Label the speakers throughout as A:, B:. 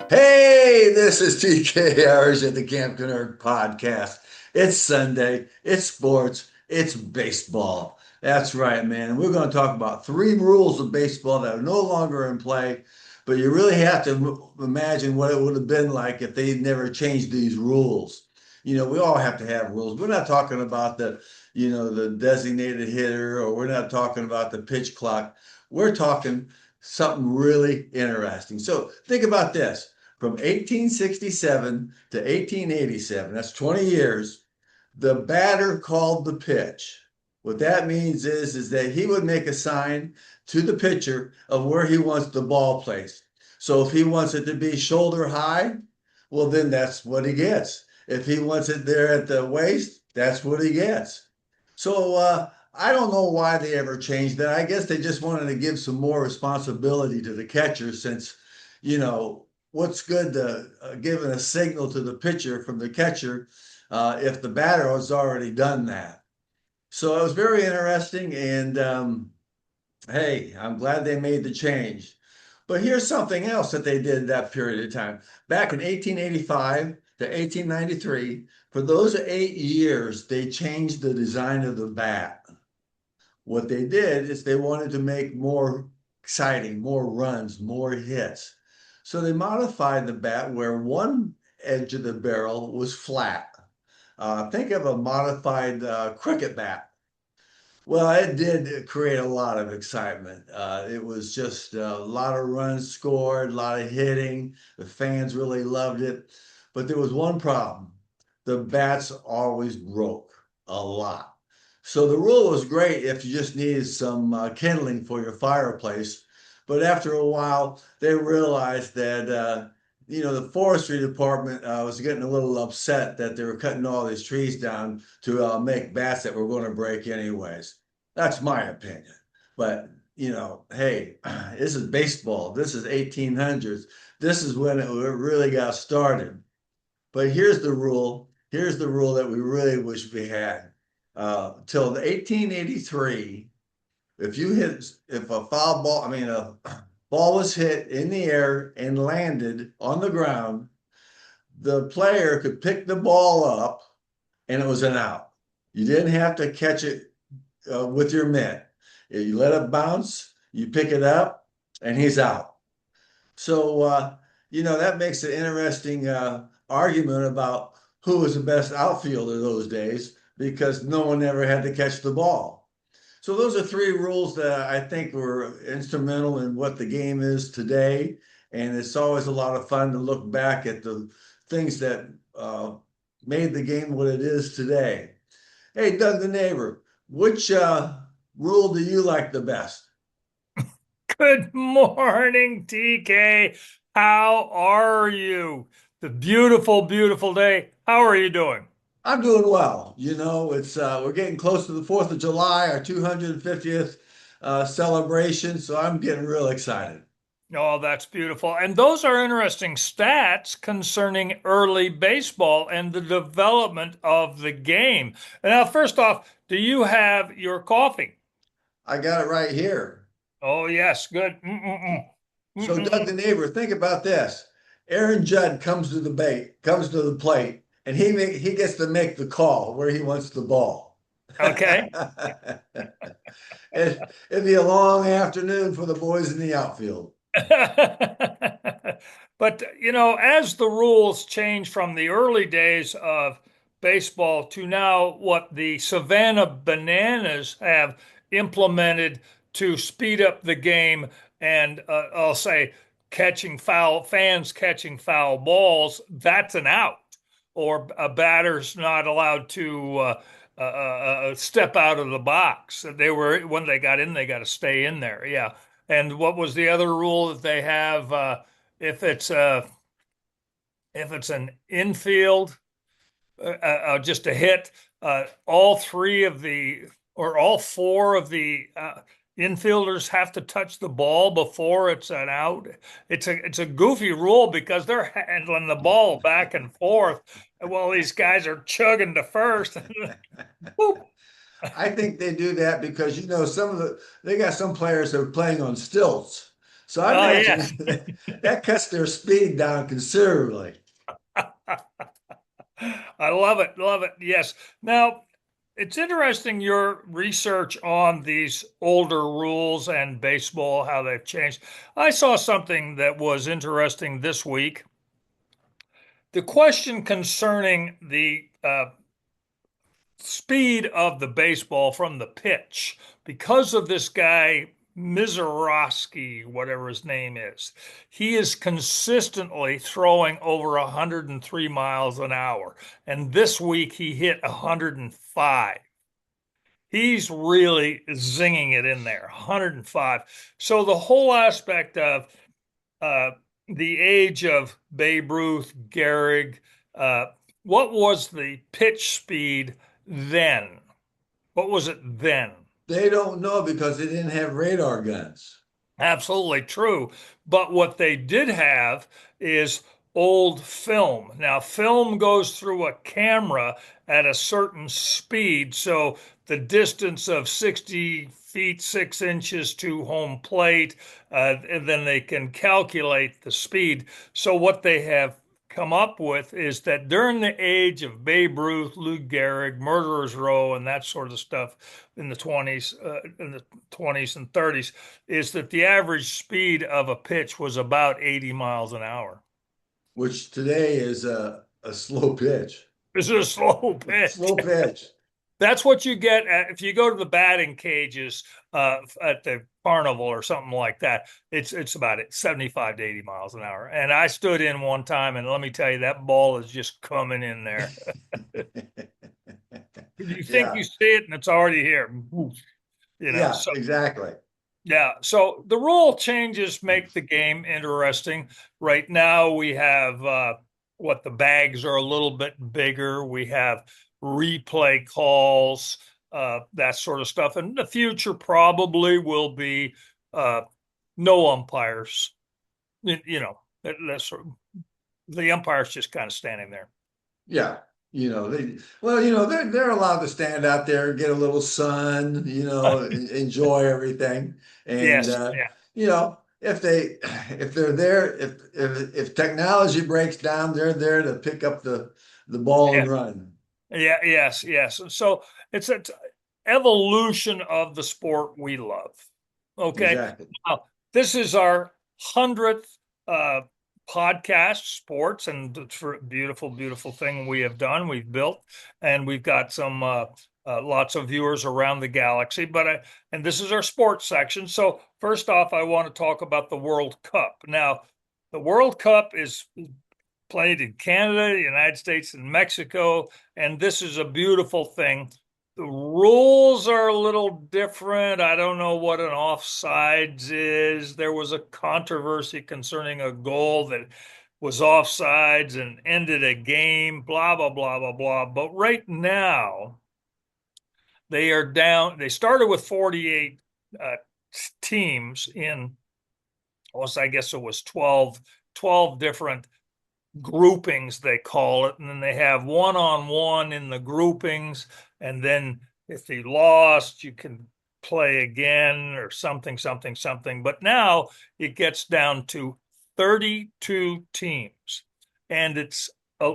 A: Hey, this is TK Irish at the Camp Kennerk podcast. It's Sunday, it's sports, it's baseball. That's right, man. And we're going to talk about three rules of baseball that are no longer in play, but you really have to imagine what it would have been like if they never changed these rules. We all have to have rules. We're not talking about the designated hitter, or we're not talking about the pitch clock. We're talking something really interesting. So think about this. From 1867 to 1887, that's 20 years, the batter called the pitch. What that means is that he would make a sign to the pitcher of where he wants the ball placed. So if he wants it to be shoulder high, well, then that's what he gets. If he wants it there at the waist, that's what he gets. So I don't know why they ever changed that. I guess they just wanted to give some more responsibility to the catcher since, what's good to giving a signal to the pitcher from the catcher if the batter has already done that. So it was very interesting, and hey, I'm glad they made the change. But here's something else that they did that period of time. Back in 1885 to 1893, for those 8 years, they changed the design of the bat. What they did is they wanted to make more exciting, more runs, more hits. So they modified the bat where one edge of the barrel was flat. Think of a modified cricket bat. Well, it did create a lot of excitement. It was just a lot of runs scored, a lot of hitting. The fans really loved it. But there was one problem. The bats always broke a lot. So the rule was great if you just needed some kindling for your fireplace. But after a while, they realized that, the forestry department was getting a little upset that they were cutting all these trees down to make bats that were going to break anyways. That's my opinion. But, hey, this is baseball. This is 1800s. This is when it really got started. But here's the rule. Here's the rule that we really wish we had. Till 1883, if a foul ball, I mean, a ball was hit in the air and landed on the ground, the player could pick the ball up and it was an out. You didn't have to catch it with your mitt. You let it bounce, you pick it up, and he's out. So that makes an interesting argument about who was the best outfielder those days because no one ever had to catch the ball. So those are three rules that I think were instrumental in what the game is today. And it's always a lot of fun to look back at the things that made the game what it is today. Hey, Doug the neighbor, which rule do you like the best?
B: Good morning, TK. How are you? The beautiful, beautiful day. How are you doing?
A: I'm doing well. It's we're getting close to the 4th of July, our 250th celebration, so I'm getting real excited.
B: Oh, that's beautiful. And those are interesting stats concerning early baseball and the development of the game. Now, first off, do you have your coffee?
A: I got it right here.
B: Oh, yes, good. Mm-mm-mm.
A: So Doug
B: Mm-mm-mm.
A: the neighbor, think about this. Aaron Judd comes to the plate, and he gets to make the call where he wants the ball.
B: Okay.
A: It'd be a long afternoon for the boys in the outfield.
B: But, as the rules change from the early days of baseball to now what the Savannah Bananas have implemented to speed up the game and I'll say fans catching foul balls, that's an out. Or a batter's not allowed to step out of the box. When they got in, they got to stay in there. Yeah. And what was the other rule that they have? If it's uh, if it's an infield, just a hit, all three of the or all four of the infielders have to touch the ball before it's an out. It's a goofy rule because they're handling the ball back and forth while these guys are chugging to first.
A: I think they do that because some of they got some players that are playing on stilts. So I
B: Oh,
A: imagine
B: yes.
A: that cuts their speed down considerably.
B: I love it. Love it. Yes. Now, it's interesting your research on these older rules and baseball, how they've changed. I saw something that was interesting this week. The question concerning the speed of the baseball from the pitch because of this guy Mizorowski, whatever his name is. He is consistently throwing over 103 miles an hour. And this week he hit 105. He's really zinging it in there, 105. So the whole aspect of uh, the age of Babe Ruth, Gehrig, uh, what was the pitch speed then? What was it then?
A: They don't know because they didn't have radar guns.
B: Absolutely true. But what they did have is old film. Now, film goes through a camera at a certain speed. So the distance of 60 feet, 6 inches to home plate, and then they can calculate the speed. So what they have come up with is that during the age of Babe Ruth, Lou Gehrig, Murderers Row, and that sort of stuff in the 20s and 30s, is that the average speed of a pitch was about 80 miles an hour.
A: Which today is a slow pitch.
B: This is a slow pitch.
A: Slow pitch.
B: That's what you get if you go to the batting cages at the carnival or something like that. It's about 75 to 80 miles an hour. And I stood in one time, and let me tell you, that ball is just coming in there. You think
A: Yeah,
B: you see it, and it's already here.
A: yeah,
B: So
A: exactly.
B: yeah, so the rule changes make the game interesting. Right now, we have what the bags are a little bit bigger. We have replay calls, that sort of stuff. And the future probably will be uh, no umpires. That's sort of, the umpire's just kind of standing there.
A: Yeah. They're allowed to stand out there, get a little sun, enjoy everything. And
B: Yes, yeah,
A: if they're there, if technology breaks down, they're there to pick up the ball
B: yeah,
A: and run.
B: yeah, yes, yes. So it's an evolution of the sport we love. Okay.
A: Exactly.
B: Now, this is our 100th podcast, sports, and it's a beautiful, beautiful thing we have done. We've built, and we've got some lots of viewers around the galaxy. And this is our sports section. So, first off, I want to talk about the World Cup. Now, the World Cup is played in Canada, the United States, and Mexico. And this is a beautiful thing. The rules are a little different. I don't know what an offsides is. There was a controversy concerning a goal that was offsides and ended a game, blah, blah, blah, blah, blah. But right now, they are down. They started with 48 uh, teams in, well, I guess it was 12 different groupings, they call it, and then they have one-on-one in the groupings, and then if you lost you can play again or something, something, something. But now it gets down to 32 teams, and it's a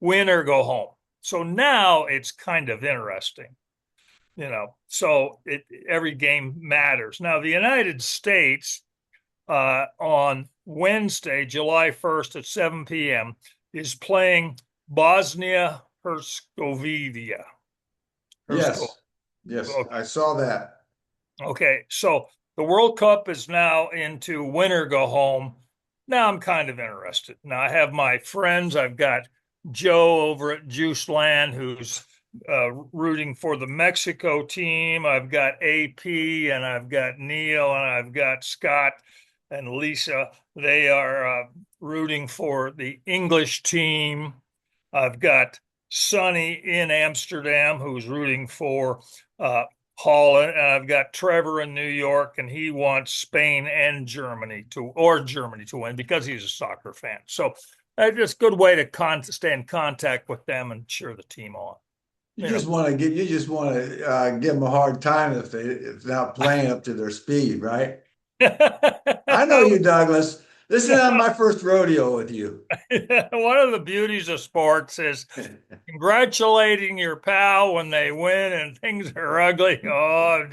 B: win or go home. So now it's kind of interesting, so every game matters. Now the United States, on Wednesday, July 1st at 7 p.m., is playing Bosnia Herzegovina.
A: Yes. Yes, I saw that.
B: Okay, so the World Cup is now into win or go home. Now I'm kind of interested. Now I have my friends. I've got Joe over at Juice Land, who's rooting for the Mexico team. I've got AP, and I've got Neil, and I've got Scott and Lisa. They are rooting for the English team. I've got Sonny in Amsterdam, who's rooting for Holland, and I've got Trevor in New York, and he wants Spain and Germany to win because he's a soccer fan. So it's a good way to stay in contact with them and cheer the team on.
A: You just want to give them a hard time if they're not playing up to their speed, right? I know you, Douglas. This is not my first rodeo with you.
B: One of the beauties of sports is congratulating your pal when they win and things are ugly. I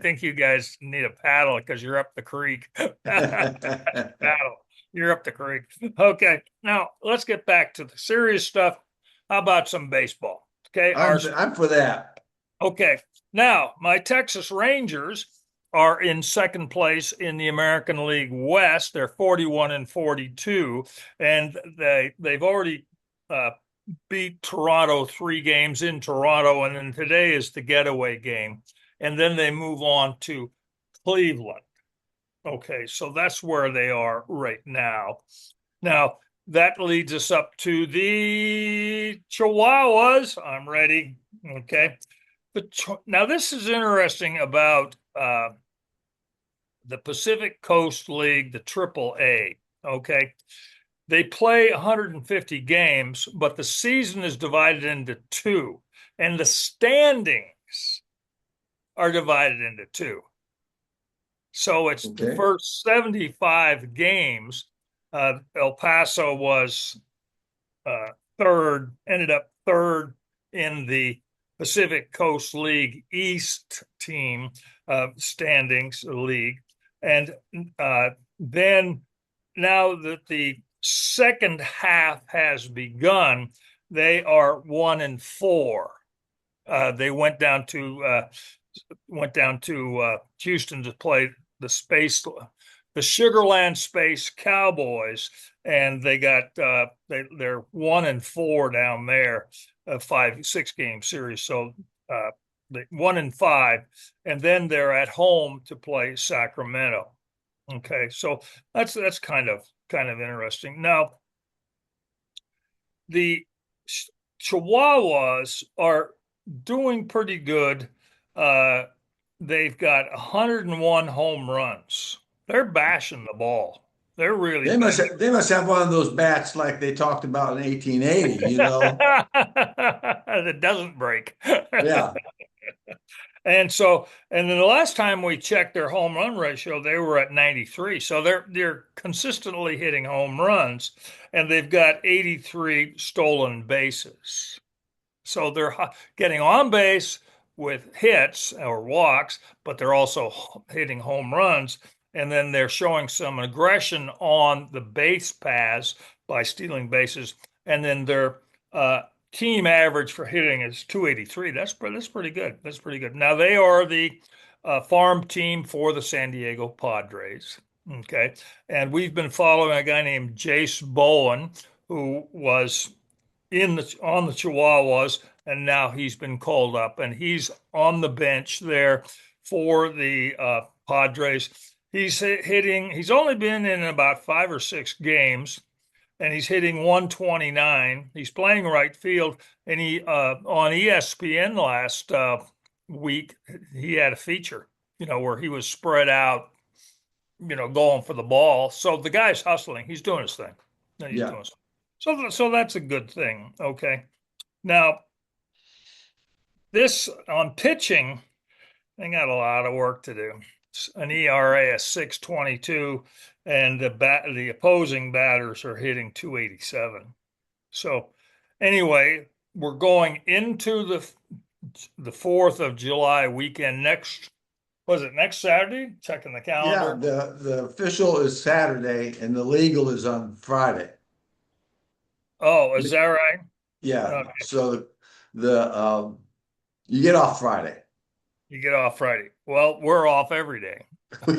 B: think you guys need a paddle because you're up the creek. Paddle, you're up the creek. Okay, now let's get back to the serious stuff. How about some baseball? Okay,
A: I'm for that.
B: okay. Now my Texas Rangers are in second place in the American League West. They're 41 and 42, and they've already uh, beat Toronto 3 games in Toronto, and then today is the getaway game. And then they move on to Cleveland. Okay, so that's where they are right now. Now, that leads us up to the Chihuahuas. I'm ready. Okay. Now, this is interesting about the Pacific Coast League, the Triple A. Okay. They play 150 games, but the season is divided into two, and the standings are divided into two. So it's the
A: Okay.
B: first 75 games. El Paso was third, ended up third in the Pacific Coast League East team standings league. And then now that the second half has begun, they are 1-4. They went down to Houston to play the Sugarland Space Cowboys, and they got they're 1-4 down there, a 5-6 game series. So they 1-5, and then they're at home to play Sacramento. Okay, so that's kind of interesting. Now the Chihuahuas are doing pretty good. Uh, they've got 101 home runs. They're bashing the ball. They're really bashing.
A: They must have one of those bats like they talked about in 1880,
B: That doesn't break.
A: Yeah.
B: And then the last time we checked their home run ratio, they were at 93. So they're consistently hitting home runs, and they've got 83 stolen bases. So they're getting on base with hits or walks, but they're also hitting home runs. And then they're showing some aggression on the base paths by stealing bases. And then their team average for hitting is 283. That's pretty good. That's pretty good. Now they are the farm team for the San Diego Padres. Okay, and we've been following a guy named Jace Bowen, who was on the Chihuahuas, and now he's been called up, and he's on the bench there for the Padres. He's hitting. He's only been in about 5 or 6 games, and he's hitting 129. He's playing right field, and he on ESPN last week he had a feature, where he was spread out, going for the ball. So the guy's hustling. He's doing his thing. He's
A: Yeah.
B: doing his thing. So that's a good thing. Okay. Now, this on pitching, they got a lot of work to do. An ERA of 6.22, and the opposing batters are hitting 287. So anyway, we're going into the 4th of July weekend next Saturday? Checking the
A: Yeah,
B: calendar.
A: the official is Saturday and the legal is on Friday.
B: Oh, is that right?
A: Yeah.
B: Okay.
A: So the you get off Friday.
B: You get off Friday. Well, we're off every day.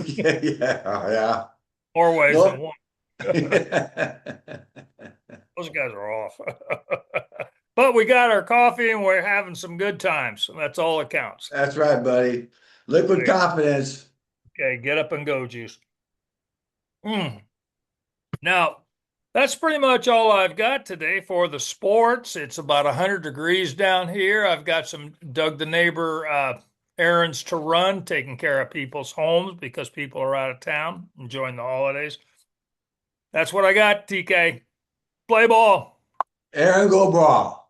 A: Yeah, yeah.
B: More ways than
A: No.
B: one. Those guys are off. But we got our coffee and we're having some good times. That's all that counts.
A: That's right, buddy. Liquid confidence.
B: Okay, get up and go, juice. Mm. Now, that's pretty much all I've got today for the sports. It's about 100 degrees down here. I've got some Doug the neighbor errands to run, taking care of people's homes because people are out of town enjoying the holidays. That's what I got, TK. Play ball.
A: Aaron, go brawl.